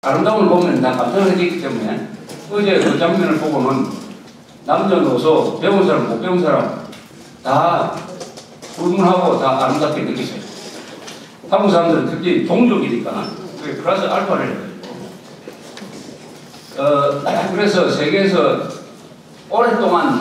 아름다움을 보면 다 감상을 했기 때문에 어제 그 장면을 보고는 남녀노소 배운 사람 못 배운 사람 다 불문하고 다 아름답게 느끼세요. 한국 사람들은 특히 종족이니까 그게 플러스 알파를 해가지고 그래서 세계에서 오랫동안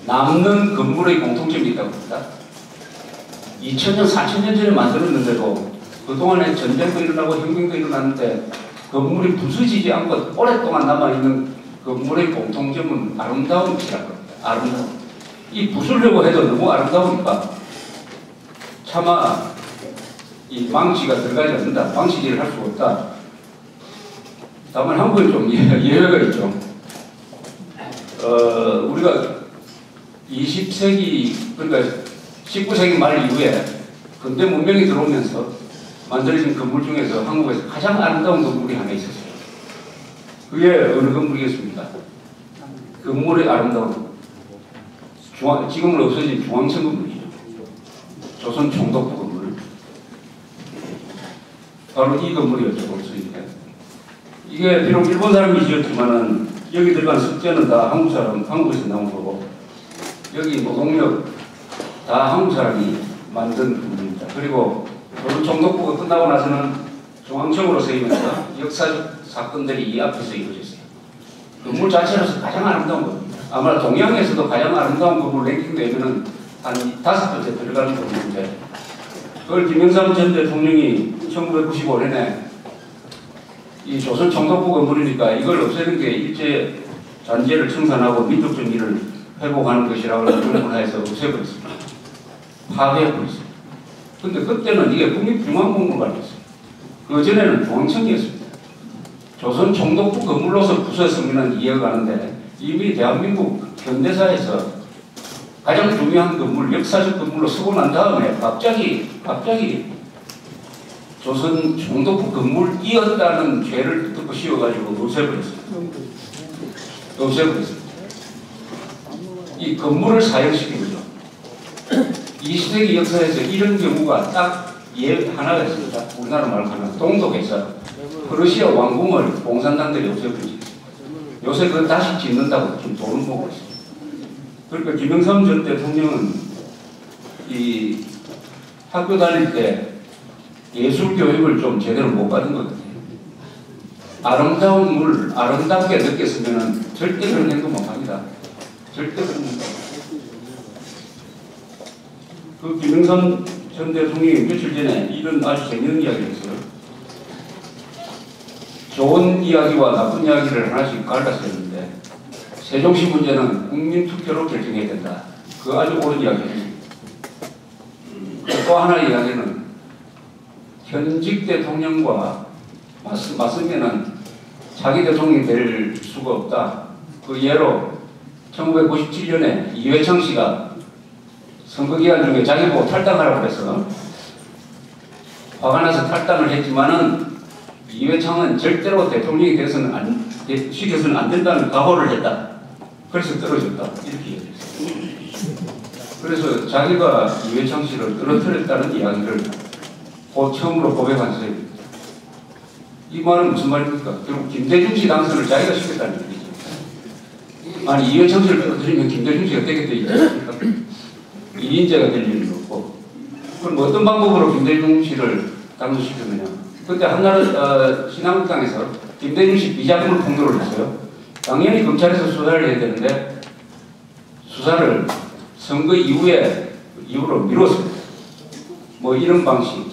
남는 건물의 공통점이 있다고 합니다. 2000년, 4000년 전에 만들었는데도 그동안에 전쟁도 일어나고 혁명도 일어났는데 건물이 부서지지 않고 오랫동안 남아있는 건물의 공통점은 아름다움이라고 합니다. 아름다움. 이 부수려고 해도 너무 아름다우니까 차마 이 망치가 들어가지 않는다. 망치질을 할 수가 없다. 다만 한국에 좀 예외가 있죠. 우리가 20세기, 그러니까 19세기 말 이후에 근대 문명이 들어오면서 만들어진 건물 중에서 한국에서 가장 아름다운 건물이 하나 있었어요. 그게 어느 건물이겠습니까? 건물의 아름다움. 지금은 없어진 중앙청 건물이죠. 조선 총독부 건물. 바로 이 건물이었죠. 이게 비록 일본 사람이 지었지만은 여기 들어간 석재는 다 한국 사람, 한국에서 나온 거고 여기 노동력 다 한국 사람이 만든 건물입니다. 그리고 조선 총독부가 끝나고 나서는 중앙청으로 세이면서 역사적 사건들이 이 앞에서 이루어졌어요. 건물 자체로서 가장 아름다운 겁니다. 아마 동양에서도 가장 아름다운 건물 랭킹 되면은 한 5번째 들어가는 건물인데 그걸 김영삼 전 대통령이 1995년에 이 조선 총독부 건물이니까 이걸 없애는 게 일제 잔재를 청산하고 민족 정의를 회복하는 것이라고 명문화해서 없애버렸습니다. 파괴해버렸습니다. 근데 그때는 이게 국립중앙박물관이었어요. 그 전에는 중앙청이었습니다. 조선 총독부 건물로서 부서서는 이해가는데 이미 대한민국 현대사에서 가장 중요한 건물, 역사적 건물로 서고 난 다음에 갑자기 조선 총독부 건물이었다는 죄를 듣고 씌워가지고 없애버렸습니다. 이 건물을 사용시킨 거죠. 20세기 역사에서 이런 경우가 딱 하나가 있습니다. 우리나라 말로 하면 동독에서 러시아 왕궁을 공산당들이 없애버리지. 요새 그걸 다시 짓는다고 좀 돈을 보고 있습니다. 그러니까 김영삼 전 대통령은 이 학교 다닐 때 예술 교육을 좀 제대로 못 받은 것 같아요. 아름다운 물, 아름답게 느꼈으면 절대 그런 행동 못 합니다. 절대 그런 행동. 그 김영삼 전 대통령이 며칠 전에 이런 아주 재미있는 이야기를 했어요. 좋은 이야기와 나쁜 이야기를 하나씩 갈라서 했는데 세종시 문제는 국민투표로 결정해야 된다. 그거 아주 옳은 이야기예요. 또 하나의 이야기는 현직 대통령과 맞으면은 자기 대통령이 될 수가 없다. 그 예로 1997년에 이회창 씨가 선거기간 중에 자기 보고 탈당하라고 해서 화가 나서 탈당을 했지만은 이회창은 절대로 대통령이 시켜서는 안 된다는 각오를 했다. 그래서 떨어졌다. 이렇게 얘기했어요. 그래서 자기가 이회창 씨를 떨어뜨렸다는 이야기를 처음으로 고백한 셈입니다. 이 말은 무슨 말입니까? 결국 김대중 씨 당선을 자기가 시켰다는 얘기죠. 아니 이회창 씨를 떨어뜨리면 김대중 씨가 되게 돼 있지. 이인재가 될 일은 없고 그럼 어떤 방법으로 김대중 씨를 당선시켰느냐. 그때 한나라 신한국당에서 김대중 씨 비자금을 폭로를 했어요. 당연히 검찰에서 수사를 해야 되는데 수사를 선거 이후로 미뤘습니다. 뭐 이런 방식.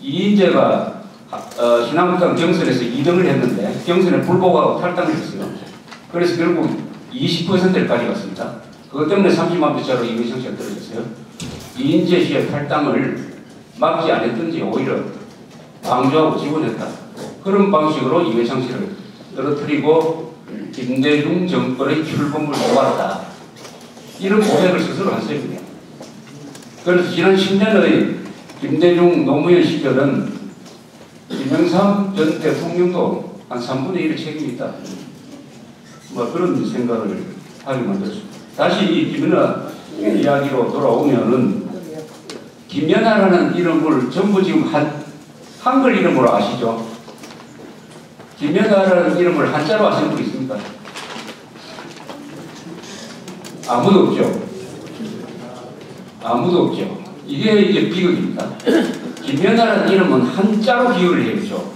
이인재가 신한국당 경선에서 2등을 했는데 경선에 불복하고 탈당을 했어요. 그래서 결국 20%를 가져갔습니다. 그것 때문에 30만 표차로 이회창 씨가 떨어졌어요. 이인재 씨의 탈당을 막지 않았든지 오히려 방조하고 지원했다. 그런 방식으로 이회창 씨를 떨어뜨리고 김대중 정권의 출범을 도왔다. 이런 고백을 스스로 한 셈입니다. 그래서 지난 10년의 김대중 노무현 시절은 김영삼 전 대통령도 한 3분의 1의 책임이 있다. 뭐 그런 생각을 하게 만들었습니다. 다시 이 김연아 이야기로 돌아오면은 김연아라는 이름을 전부 지금 한글 이름으로 아시죠? 김연아라는 이름을 한자로 하신 분 있습니까? 아무도 없죠. 아무도 없죠. 이게 비극입니다. 김연아라는 이름은 한자로 기억을 해야죠.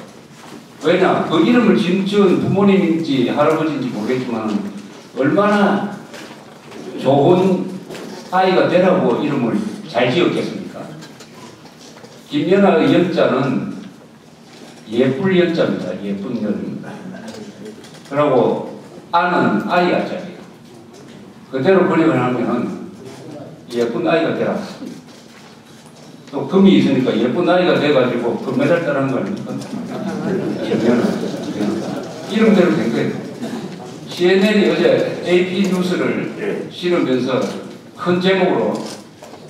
왜냐? 그 이름을 지은 부모님인지 할아버지인지 모르겠지만 얼마나 좋은 아이가 되라고 이름을 잘 지었겠습니까? 김연아의 연자는 예쁠 연자입니다. 예쁜 연. 그러고 아는 아이 아자예요. 그대로 번역을 하면은 예쁜 아이가 되라. 또 금이 있으니까 예쁜 아이가 돼가지고 금메달 따라는 거 아닙니까? 이름대로 된 거예요. CNN이 어제 AP 뉴스를 실으면서 큰 제목으로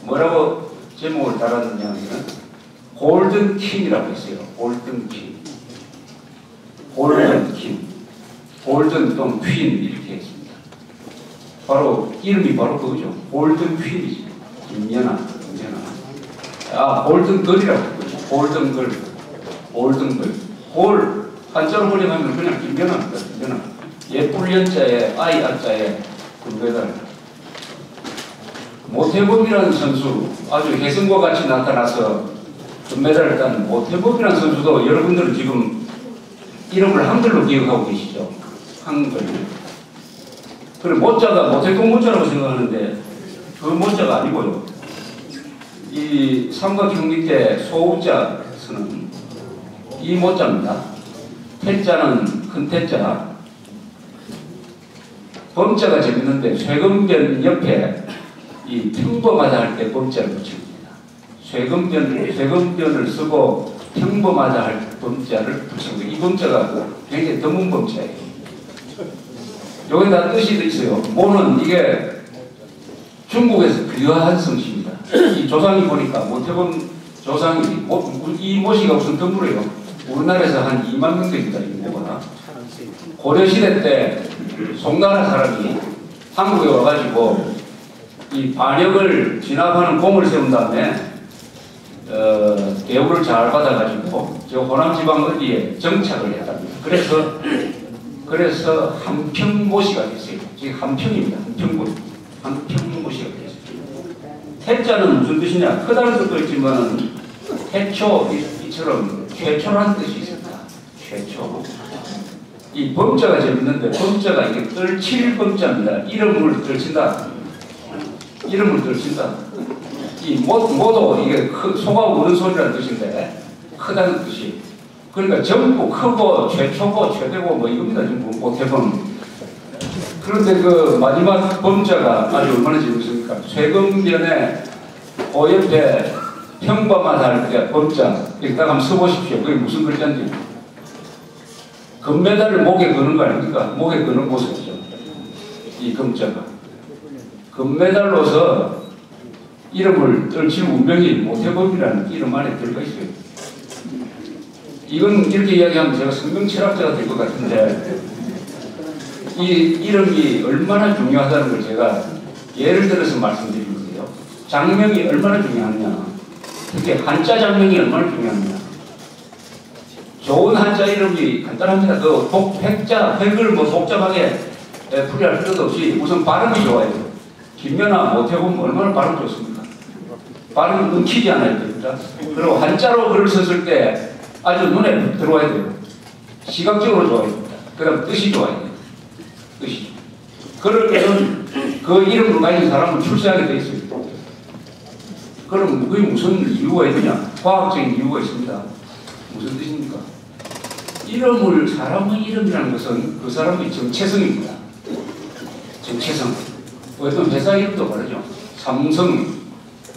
뭐라고 제목을 달았느냐 하면 골든 킹이라고 했어요. 골든 킹. 골든 킹. 골든 또는 퀸 이렇게 했습니다. 바로 이름이 바로 그거죠. 골든 퀸이지. 김연아. 아, 골든걸이라고 했거든요. 골든걸. 골든걸. 골, 한자로 번역하면 그냥 김연아입니다. 김연아. 예쁠 연자에, 아이 아자에 금메달. 모태범이라는 선수, 아주 혜성과 같이 나타나서 금메달을 딴 모태범이라는 선수도 여러분들은 지금 이름을 한글로 기억하고 계시죠? 한글. 그리고 모자가 모태범 모자라고 생각하는데 그 모자가 아니고요. 이 삼각형 밑에 소우자서는 이 모자입니다. 태자는 큰 태자. 범자가 재밌는데 쇠금변 옆에 이 평범하다 할 때 범자를 붙입니다. 쇠금변을 쓰고 평범하다 할 범자를 붙입니다. 이 범자가 굉장히 드문 범자예요. 여기다 뜻이 있어요. 모는 이게 중국에서 귀화한 성씨입니다. 이 조상이 보니까 모태범 조상이 이 모씨가 무슨 드물어요. 우리나라에서 한 2만 명 됩니다. 이 모가. 고려시대 때 송나라 사람이 한국에 와가지고 이 반역을 진압하는 공을 세운 다음에 대우를 잘 받아가지고 저 호남지방 어디에 정착을 했답니다. 그래서 한평모씨가 됐어요. 지금 한평입니다. 한평모씨가 됐어요. 태자는 무슨 뜻이냐? 크다는 뜻도 있지만 태초 이처럼 최초라는 뜻이 있습니다. 최초. 이 범자가 재밌는데 범자가 이게 떨칠 범자입니다. 이름을 떨친다. 이름을 떨친다. 이 모도 이게 소가 우는 소리라는 뜻인데 크다는 뜻이. 그러니까 젊고 크고 최초고 최대고 뭐 이겁니다. 지금 모태범. 그런데 그 마지막 범자가 아주 얼마나 재밌습니까? 쇠금변에 그 옆에 평범하다 할 때 범자 여기다 한번 써보십시오. 그게 무슨 글자인지. 금메달을 목에 거는 거 아닙니까? 목에 거는 모습이죠. 이 금자가. 금메달로서 이름을 떨칠 운명이 모태범이라는 이름 안에 들어가 있어요. 이건 이렇게 이야기하면 제가 성경철학자가 될 것 같은데 이 이름이 얼마나 중요하다는 걸 제가 예를 들어서 말씀드리는 거예요. 장명이 얼마나 중요하냐. 특히 한자 장명이 얼마나 중요하냐. 좋은 한자 이름이 간단합니다. 그 획을 뭐 복잡하게 풀이할 필요도 없이 우선 발음이 좋아야 돼요. 김연아, 모태범 얼마나 발음 좋습니까? 발음이 끊기지 않아야 됩니다. 그리고 한자로 글을 썼을 때 아주 눈에 들어와야 돼요. 시각적으로 좋아야 됩니다. 그 다음 뜻이 좋아야 돼요. 뜻이. 그러면 그 이름을 가진 사람은 출세하게 돼 있어요. 그럼 그게 무슨 이유가 있느냐? 과학적인 이유가 있습니다. 무슨 뜻입니까? 이름을, 사람의 이름이라는 것은 그 사람의 정체성입니다. 정체성. 어떤 회사 이름도 그러죠. 삼성,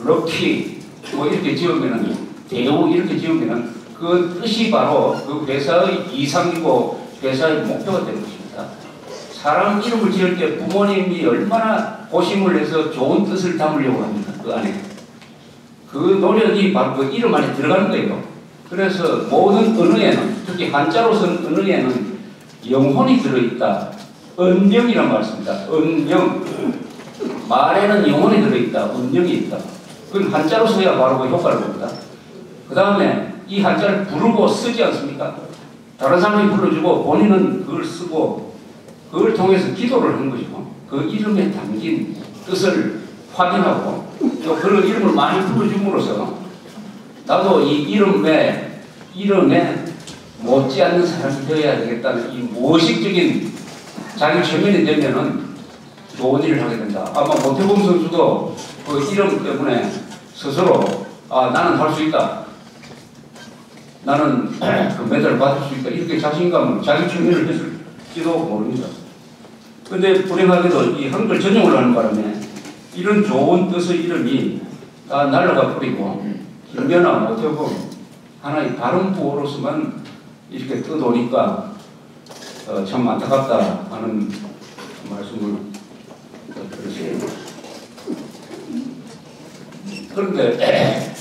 럭키, 뭐 이렇게 지으면은, 대우 이렇게 지으면은 그 뜻이 바로 그 회사의 이상이고 회사의 목표가 되는 것입니다. 사람 이름을 지을 때 부모님이 얼마나 고심을 해서 좋은 뜻을 담으려고 합니다. 그 안에. 그 노력이 바로 그 이름 안에 들어가는 거예요. 그래서 모든 언어에는, 특히 한자로 쓴 언어에는 영혼이 들어있다. 은명이란 말 씁니다. 은명. 말에는 영혼이 들어있다. 은명이 있다. 그건 한자로 써야 바로 그 효과를 봅니다. 그 다음에 이 한자를 부르고 쓰지 않습니까? 다른 사람이 불러주고 본인은 그걸 쓰고 그걸 통해서 기도를 한 거죠. 그 이름에 담긴 뜻을 확인하고 또 그런 이름을 많이 불러줌으로써 나도 이 이름에 못지않는 사람이 되어야 되겠다는 이 모식적인 자기 최면이 되면은 좋은 일을 하게 된다. 아마 모태범 선수도 그 이름 때문에 스스로 나는 할 수 있다. 나는 그 메달을 받을 수 있다. 이렇게 자신감을 자기 최면을 했을지도 모릅니다. 근데 불행하게도 이 한글 전용을 하는 바람에 이런 좋은 뜻의 이름이 다 날아가 버리고 김연아, 모태범 하나의 다른 부호로서만 이렇게 떠도니까 참 안타깝다 하는 말씀을 드렸어요. 그런데